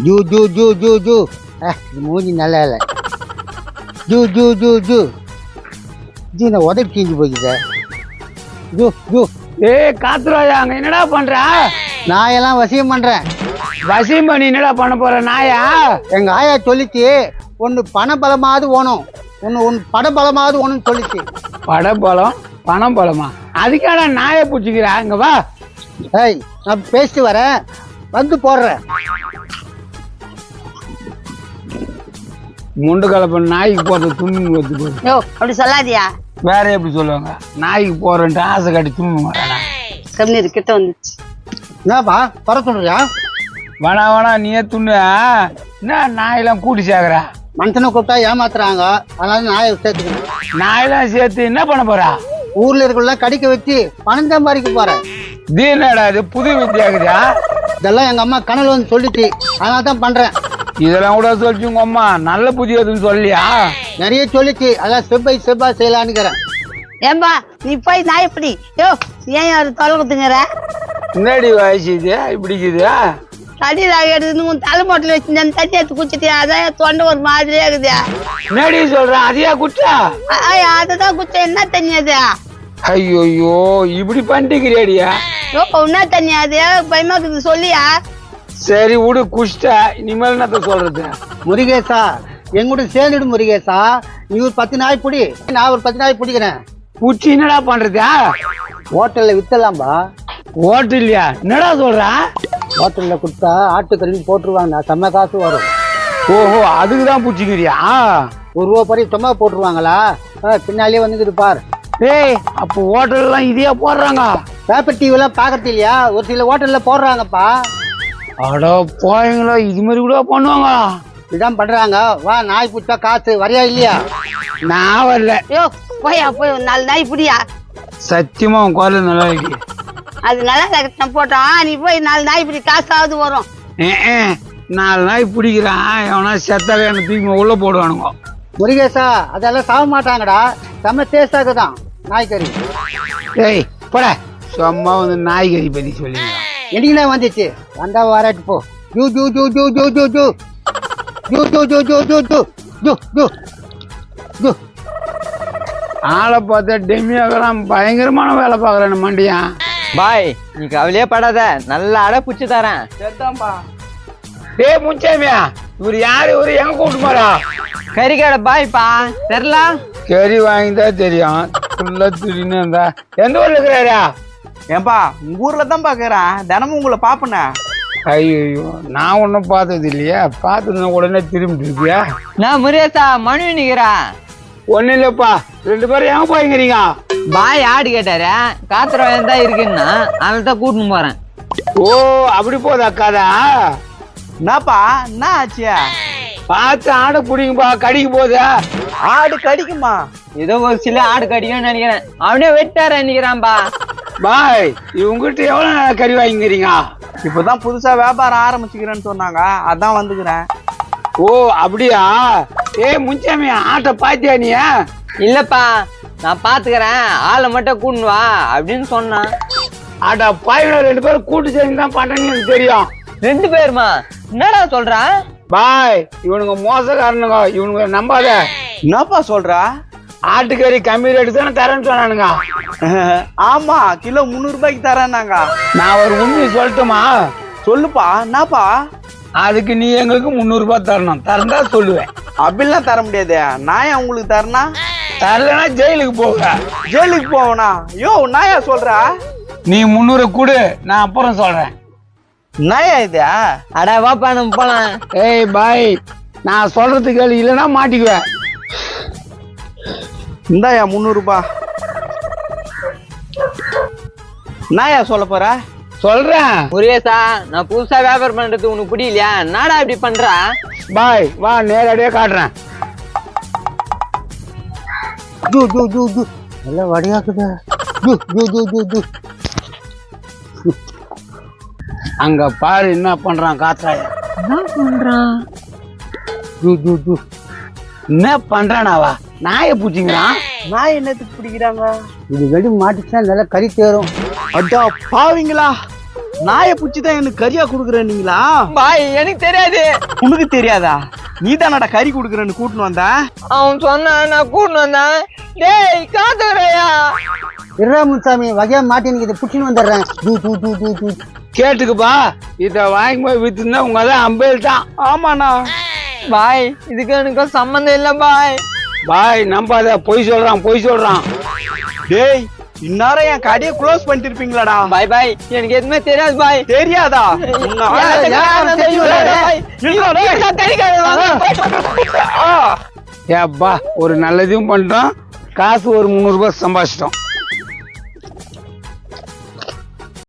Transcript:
Zoo ஜூ ஜூ ஜூ ஜூ இது மூஞ்சி நல்லா இல்லை. ஜூ ஜூ ஜூ ஜூ ஜூ நான் உதவி தீஞ்சு போய்க்கிட்ட. ஜூ ஜூ காத்துராஜா அங்க என்னடா பண்ற? நாயெல்லாம் வசியம் பண்றேன். வசியம் பண்ணி என்னடா பண்ண போற நாயா? எங்க ஆயா சொல்லிச்சு ஒன்று பண பலமாவது ஓணும், ஒன்று பட பலமாவது ஓணும்னு சொல்லிச்சு. படபலம் பணம் பலமா? அதுக்கான நாயை பிடிச்சிக்கிறா? இங்க வா. ஏய் நான் பேசிட்டு வரேன், வந்து போடுறேன். முண்டு கலப்ப நாய்க்கு போறது துண்ணு ஒத்து போகுது. யோ அப்படி சொல்லாதியா. வேற எப்படி சொல்லுவாங்க? நாய்க்கு போறேன்ட்டு ஆசை காட்டி துண்ணு மாட்டானா? கம்னீர் கிட்ட வந்துச்சு. என்னப்பா வர சொல்றியா? வேணா நீயே துண்ணு. என்ன நாயெல்லாம் கூட்டி சேர்க்குறா? மனுஷனை கூப்பிட்டா ஏமாத்துறாங்க, அதனால நாயை சேர்த்துக்கணும். நாயெல்லாம் சேர்த்து என்ன பண்ண போறா? ஊர்ல இருக்கலாம் கடிக்க வச்சு பணம் சம்பாதிக்க போறேன். தீனடா இது புது வித்தியாகுதா? இதெல்லாம் எங்க அம்மா கனவு வந்து சொல்லிச்சு, அதனால தான் பண்றேன். இதெல்லாம் கூட சொல்லிச்சு உங்க அம்மா. நல்ல புதிய எதுவும் சொல்லியா? நிறைய சொல்லிச்சு, அதான் ஸ்டெப் பை செய்யலான்னுக்கிறேன். ஏம்பா நீ போய் நாய் எப்படி? யோ ஏன் யாரு தொலைக்குத்துங்கிற? முன்னாடி வயசு இது இப்படிக்குது. தண்ணி நாய் எடுத்து உன் தலைமோட்டில் வச்சு தண்ணி எடுத்து குச்சிட்டியா? அதான் தொண்டை ஒரு மாதிரியா இருக்குது. முன்னாடி சொல்றேன் அதையா குட்டா? அதான் குச்ச. என்ன தண்ணி அது? ஐயோ இப்படி பண்ணிக்கிறியாடியா? யோ என்ன தண்ணி அது? பயமா இருக்குது சொல்லியா? சரி விடு குஷ்டா, இனிமேல் என்னத்த சொல்றது? முருகேசா எங்கூட சேர்ந்துடு முருகேசா. நீ ஒரு 10 நாய் பிடி, நான் ஒரு 10 நாய் பிடிக்கிறேன். பூச்சி என்னடா பண்றதா? ஹோட்டல்ல வித்தலாம்பா. ஓட்டு இல்லையா? என்னடா சொல்றா? ஹோட்டல்ல கொடுத்தா ஆட்டுக்கறி போட்டுருவாங்க, செம்ம காசு வரும். ஓஹோ அதுக்குதான் பூச்சிக்கிறியா? ₹1 படி சும்மா போட்டுருவாங்களா? பின்னாலே வந்துக்குது பார். ஏய் அப்போ ஹோட்டல்லாம் இதையா போடுறாங்க? பேப்பர் டிவிலாம் பாக்கிறது இல்லையா? ஒரு சில ஹோட்டல்ல போடுறாங்கப்பா. அட போயங்களா, இது மாதிரி கூட பண்ணுவாங்க. இதான் பண்றாங்க. வா நாய் பிடிச்சா காசு, வரையா இல்லையா? நான் வரல. யோ போயா போய் 4 நாய் பிடியா. சத்தியமா உன் குரல் நல்லா இருக்கு. அது நல்லா கரெக்டாக போட்டோம். நீ போய் 4 நாய் பிடி, காசாவது வரும். 4 நாய் பிடிக்கிறான், எவனா செத்தாவே என்ன தூக்கி உள்ள போடுவானுங்க. முருகேசா அதெல்லாம் சாக மாட்டாங்கடா, செம்ம டேஸ்டாக தான் நாய்க்கறி. ஏய் போட, சும்மா வந்து நாய்கறி பத்தி சொல்லிங்க. என்னைக்குனா வந்துச்சு, வந்தா வராட்டு போ. ஜூ ஜூ ஜூ ஜூ ஜூ ஜூ ஜூ ஜூ ஜூ ஜூ ஜூ ஜூ ஜூ ஜூ ஜூ ஜூ. ஆளை பார்த்தா டெமியாகலாம் பயங்கரமான வேலை பார்க்குறேன் மண்டியா. பாய் நீ கவலையே படாத, நல்ல அடை பிடிச்சி தரேன். சரிதான்பா. ஏய் முச்சாமியா, இவர் யாரு? இவரு எங்க கூப்பிட்டு போறா? கறிக்கடை பாய்ப்பா, தெரியல? கறி வாங்கிதான் தெரியும். ஃபுல்லா திடீர்னு இருந்தா எந்த ஊர்ல இருக்கிறாரா? ஏன்பா உங்க ஊர்ல தான் பாக்குறேன், தினமும் உங்களை பாப்பனே. ஐயோ நான் ஒன்னும் பார்த்தது இல்லையா? பார்த்ததுன்னா உடனே திரும்பி இருக்கியா? நான் முருகேசா மனு நிக்கிறேன். ஒன்னும் இல்லப்பா, 2 பேரும் எங்க போய்க்கிறீங்க? பாய் ஆடு கேட்டாரு, காத்திரம் தான் இருக்குன்னா அவன் தான் கூட்டின்னு போறேன். ஓ அப்படி போதா கதா? என்னப்பா என்ன ஆச்சியா? பார்த்து ஆடை பிடிங்கப்பா, கடிக்கு போதா? ஆடு கடிக்குமா? ஏதோ ஒரு சில ஆடு கடிக்கும்னு நினைக்கிறேன். அவனே வெட்டார நினைக்கிறான்பா. பாய் இவங்கிட்ட எவ்வளவு கறி வாங்கிக்கிறீங்க? இப்பதான் புதுசா வியாபாரம் ஆரம்பிச்சுக்கிறேன்னு சொன்னாங்க, அதான் வந்துக்கிறேன். ஓ அப்படியா? ஏ முன்சாமியா, ஆட்டை பாத்தியா நீ? இல்லப்பா நான் பாத்துக்கிறேன், ஆளை மட்டும் கூட்டின்னு வா அப்படின்னு சொன்னான். ஆட்டா பாய்களை 2 பேரும் கூட்டு சேர்ந்து தான் பண்றேன்னு எனக்கு தெரியும். 2 பேருமா? என்னடா சொல்றான்? பாய் இவனுங்க மோசக்காரனுங்க, இவனுங்க நம்பாத. என்னப்பா சொல்றா? ஆட்டுக்கறி கம்மி ரேட்டு தானே தரேன்னு சொன்னானுங்க. ஆமா, கிலோ 300 ரூபாய்க்கு தரேன்னாங்க. நான் ஒரு உண்மையை சொல்லட்டுமா? சொல்லுப்பா. என்னப்பா? அதுக்கு நீ எங்களுக்கு 300 ரூபாய் தரணும். தரந்தா சொல்லுவேன். அப்படிலாம் தர முடியாது. நான் ஏன் உங்களுக்கு தரனா? தரலன்னா ஜெயிலுக்கு போக. ஜெயிலுக்கு போவனா? யோ நாயா சொல்ற? நீ 300 கொடு, நான் அப்புறம் சொல்றேன். நாயா இது? அட வாப்பா நம்ம போலாம். ஏய் பாய், நான் சொல்றது கேளு, இல்லைன்னா மாட்டிக்குவேன். இந்தாயா 300 ரூபாய். நாயா சொல்ல போற? சொல்றேன். முருகேசா நான் புதுசா வியாபாரம் பண்றது உனக்கு புரியலையா? நாடா இப்படி பண்ற? பாய் வா, நேரடியா காட்டுறேன். ஜூ ஜூ ஜூ ஜூ நல்லா வடையாக்குது. ஜூ ஜூ ஜூ ஜூ ஜூ. அங்க பாரு என்ன பண்றான் காத்தாய. என்ன பண்றான்? ஜூ ஜூ ஜூ. என்ன பண்றானாவா? நாயை பூச்சிங்கிறான். நாய் என்னத்துக்கு பிடிக்கிறாங்க? இது வெடி மாட்டுச்சுன்னா நல்லா கறி தேரும். அடா பாவீங்களா, நாயை புடிச்சு தான் எனக்கு கறியா குடுக்குறேன்னீங்களா? பாய் எனக்கு தெரியாது. உனக்கு தெரியாதா? நீ தானடா கறி குடுக்குறேன்னு கூட்டின்னு வந்த. அவன் சொன்னான், நான் கூட்டின்னு வந்தேன். டேய் காத்துறையா இருடா முன்சாமி, வகையா மாட்டினுக்கு இதை புடிச்சுன்னு வந்துடுறேன். ஜூ ஜூ ஜூ ஜூ ஜூ. கேட்டுக்குப்பா, இதை வாங்கி போய் வித்துருந்தா உங்க தான் அம்பேல் தான். ஆமாண்ணா. பாய் இதுக்கு எனக்கு சம்பந்தம் இல்ல பாய். பாய் நம்பாத, பொய் சொல்றான். டேய் இந்நேரம் என் கடையை க்ளோஸ் பண்ணிட்டு இருப்பீங்களாடா? பாய் பாய் எனக்கு எதுவுமே தெரியாது பாய். தெரியாதா? ஏப்பா ஒரு நல்லதையும் பண்றோம், காசு ஒரு 300 ரூபாய் சம்பாதிச்சிட்டோம்.